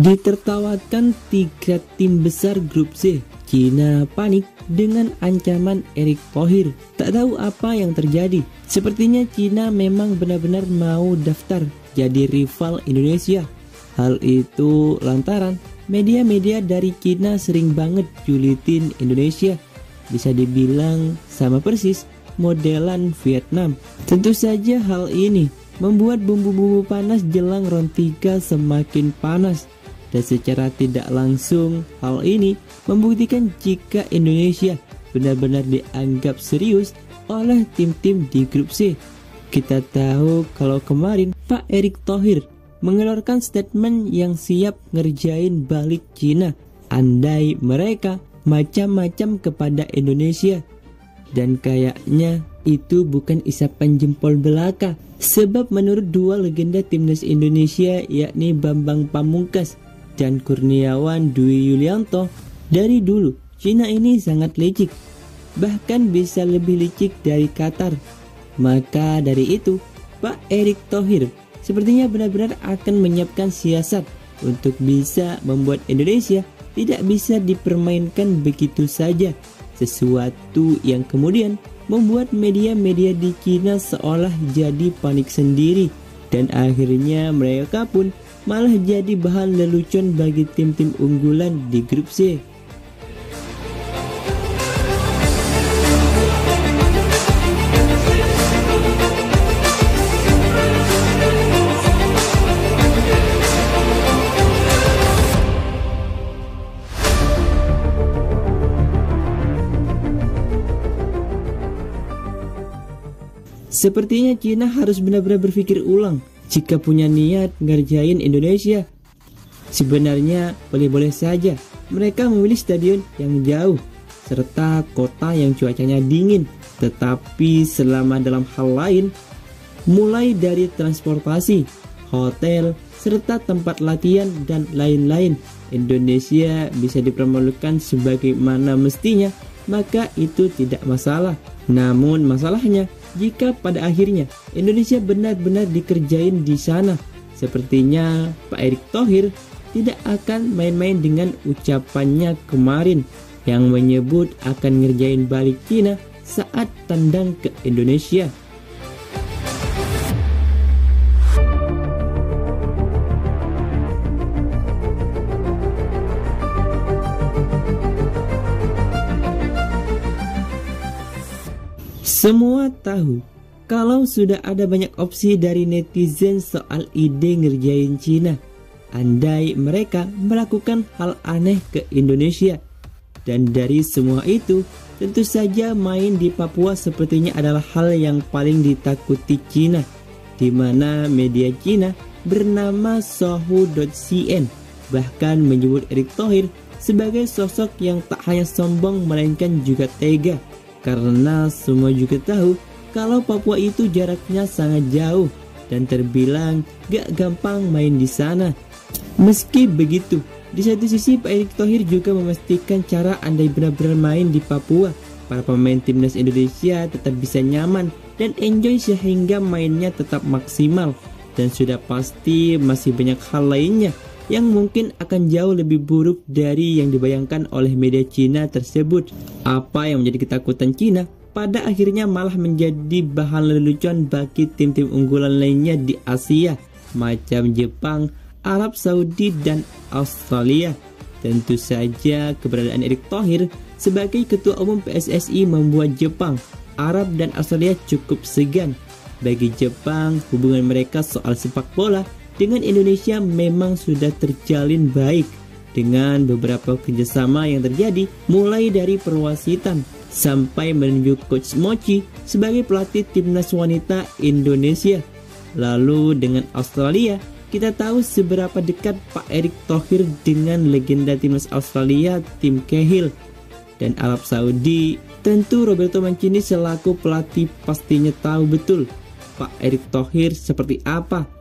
Ditertawakan 3 tim besar grup C, Cina panik dengan ancaman Erick Thohir. Tak tahu apa yang terjadi. Sepertinya Cina memang benar-benar mau daftar jadi rival Indonesia. Hal itu lantaran media-media dari Cina sering banget julitin Indonesia. Bisa dibilang sama persis modelan Vietnam. Tentu saja hal ini membuat bumbu-bumbu panas jelang round 3 semakin panas. Dan secara tidak langsung hal ini membuktikan jika Indonesia benar-benar dianggap serius oleh tim-tim di grup C. Kita tahu kalau kemarin Pak Erick Thohir mengeluarkan statement yang siap ngerjain balik Cina andai mereka macam-macam kepada Indonesia. Dan kayaknya itu bukan isapan jempol belaka, sebab menurut 2 legenda timnas Indonesia yakni Bambang Pamungkas dan Kurniawan Dwi Yulianto, dari dulu Cina ini sangat licik, bahkan bisa lebih licik dari Qatar. Maka dari itu Pak Erick Thohir sepertinya benar-benar akan menyiapkan siasat untuk bisa membuat Indonesia tidak bisa dipermainkan begitu saja, sesuatu yang kemudian membuat media-media di Cina seolah jadi panik sendiri, dan akhirnya mereka pun malah jadi bahan lelucon bagi tim-tim unggulan di grup C. Sepertinya Cina harus benar-benar berpikir ulang jika punya niat ngerjain Indonesia. Sebenarnya boleh-boleh saja mereka memilih stadion yang jauh serta kota yang cuacanya dingin, tetapi selama dalam hal lain, mulai dari transportasi, hotel, serta tempat latihan dan lain-lain, Indonesia bisa dipermalukan sebagaimana mestinya, maka itu tidak masalah. Namun masalahnya, jika pada akhirnya Indonesia benar-benar dikerjain di sana, sepertinya Pak Erick Thohir tidak akan main-main dengan ucapannya kemarin yang menyebut akan ngerjain balik Cina saat tandang ke Indonesia. Semua tahu kalau sudah ada banyak opsi dari netizen soal ide ngerjain Cina, andai mereka melakukan hal aneh ke Indonesia. Dan dari semua itu, tentu saja main di Papua sepertinya adalah hal yang paling ditakuti Cina, di mana media Cina bernama Sohu.cn bahkan menyebut Erick Thohir sebagai sosok yang tak hanya sombong melainkan juga tega. Karena semua juga tahu kalau Papua itu jaraknya sangat jauh dan terbilang gak gampang main di sana. Meski begitu, di satu sisi Pak Erick Thohir juga memastikan cara andai benar-benar main di Papua, para pemain timnas Indonesia tetap bisa nyaman dan enjoy sehingga mainnya tetap maksimal. Dan sudah pasti masih banyak hal lainnya yang mungkin akan jauh lebih buruk dari yang dibayangkan oleh media Cina tersebut. Apa yang menjadi ketakutan Cina pada akhirnya malah menjadi bahan lelucon bagi tim-tim unggulan lainnya di Asia macam Jepang, Arab Saudi, dan Australia. Tentu saja keberadaan Erick Thohir sebagai ketua umum PSSI membuat Jepang, Arab, dan Australia cukup segan. Bagi Jepang, hubungan mereka soal sepak bola dengan Indonesia memang sudah terjalin baik dengan beberapa kerjasama yang terjadi mulai dari perwasitan sampai menunjuk Coach Mochi sebagai pelatih timnas wanita Indonesia. Lalu dengan Australia, kita tahu seberapa dekat Pak Erick Thohir dengan legenda timnas Australia Tim Cahill. Dan Arab Saudi, tentu Roberto Mancini selaku pelatih pastinya tahu betul Pak Erick Thohir seperti apa.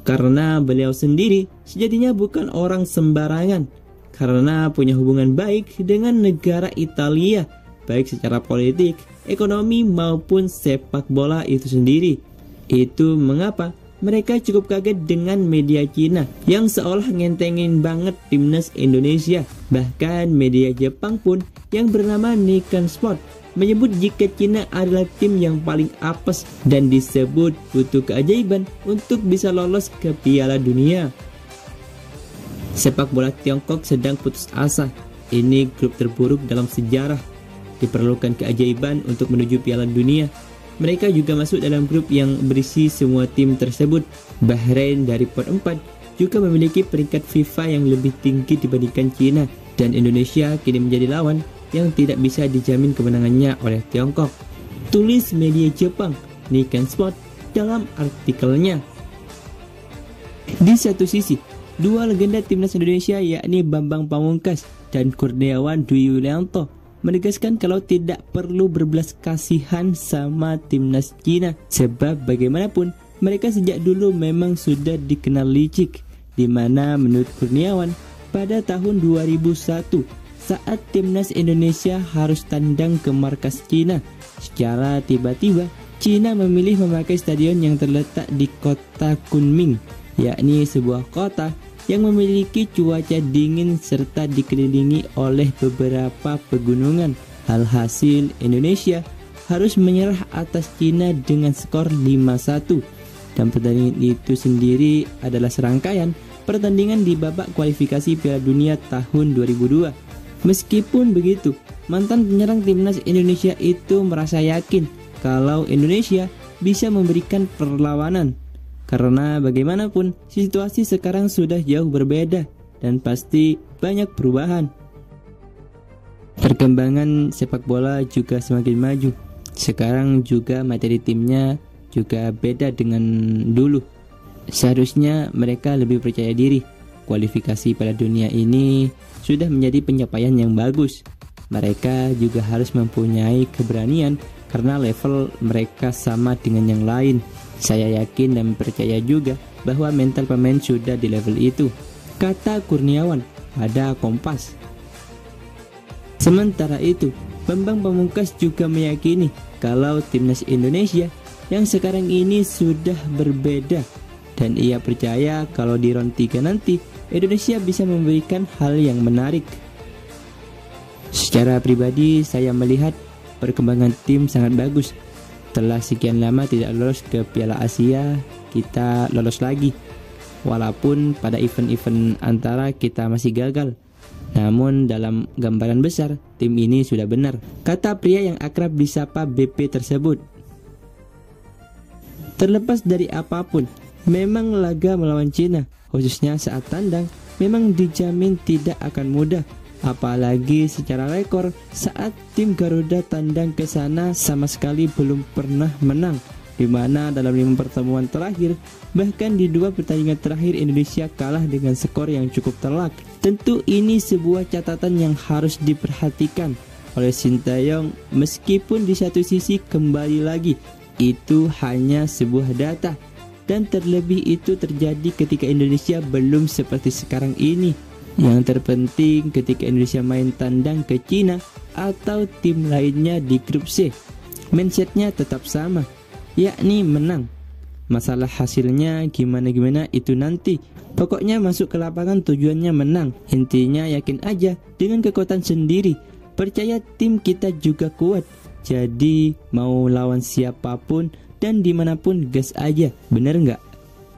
Karena beliau sendiri sejatinya bukan orang sembarangan, karena punya hubungan baik dengan negara Italia, baik secara politik, ekonomi maupun sepak bola itu sendiri. Itu mengapa mereka cukup kaget dengan media Cina yang seolah ngentengin banget timnas Indonesia. Bahkan media Jepang pun yang bernama Nikkei Sport menyebut jika Cina adalah tim yang paling apes dan disebut butuh keajaiban untuk bisa lolos ke Piala Dunia. Sepak bola Tiongkok sedang putus asa. Ini grup terburuk dalam sejarah. Diperlukan keajaiban untuk menuju Piala Dunia. Mereka juga masuk dalam grup yang berisi semua tim tersebut. Bahrain dari pot 4 juga memiliki peringkat FIFA yang lebih tinggi dibandingkan Cina, dan Indonesia kini menjadi lawan yang tidak bisa dijamin kemenangannya oleh Tiongkok. Tulis media Jepang Nikkei Sport dalam artikelnya. Di satu sisi, dua legenda timnas Indonesia yakni Bambang Pamungkas dan Kurniawan Dwi Yulianto menegaskan kalau tidak perlu berbelas kasihan sama timnas Cina, sebab bagaimanapun mereka sejak dulu memang sudah dikenal licik, di mana menurut Kurniawan pada tahun 2001 saat timnas Indonesia harus tandang ke markas Cina, secara tiba-tiba Cina memilih memakai stadion yang terletak di kota Kunming, yakni sebuah kota yang memiliki cuaca dingin serta dikelilingi oleh beberapa pegunungan. Alhasil Indonesia harus menyerah atas Cina dengan skor 5-1. Dan pertandingan itu sendiri adalah serangkaian pertandingan di babak kualifikasi Piala Dunia tahun 2002. Meskipun begitu, mantan penyerang timnas Indonesia itu merasa yakin kalau Indonesia bisa memberikan perlawanan. Karena bagaimanapun situasi sekarang sudah jauh berbeda dan pasti banyak perubahan. Perkembangan sepak bola juga semakin maju. Sekarang juga materi timnya juga beda dengan dulu. Seharusnya mereka lebih percaya diri. Kualifikasi pada dunia ini sudah menjadi pencapaian yang bagus. Mereka juga harus mempunyai keberanian karena level mereka sama dengan yang lain. Saya yakin dan percaya juga bahwa mental pemain sudah di level itu, kata Kurniawan pada Kompas. Sementara itu, Bambang Pamungkas juga meyakini kalau timnas Indonesia yang sekarang ini sudah berbeda, dan ia percaya kalau di round 3 nanti Indonesia bisa memberikan hal yang menarik. Secara pribadi saya melihat perkembangan tim sangat bagus. Setelah sekian lama tidak lolos ke Piala Asia, kita lolos lagi. Walaupun pada event-event antara kita masih gagal. Namun dalam gambaran besar, tim ini sudah benar, kata pria yang akrab disapa BP tersebut. Terlepas dari apapun, memang laga melawan Cina, khususnya saat tandang, memang dijamin tidak akan mudah. Apalagi secara rekor saat tim Garuda tandang ke sana sama sekali belum pernah menang, di mana dalam 5 pertemuan terakhir, bahkan di 2 pertandingan terakhir Indonesia kalah dengan skor yang cukup telak. Tentu ini sebuah catatan yang harus diperhatikan oleh Sintayong, meskipun di satu sisi kembali lagi itu hanya sebuah data, dan terlebih itu terjadi ketika Indonesia belum seperti sekarang ini. Yang terpenting ketika Indonesia main tandang ke Cina atau tim lainnya di grup C, mindsetnya tetap sama, yakni menang. Masalah hasilnya gimana-gimana itu nanti. Pokoknya masuk ke lapangan tujuannya menang. Intinya yakin aja dengan kekuatan sendiri. Percaya tim kita juga kuat. Jadi mau lawan siapapun dan dimanapun gas aja. Bener nggak?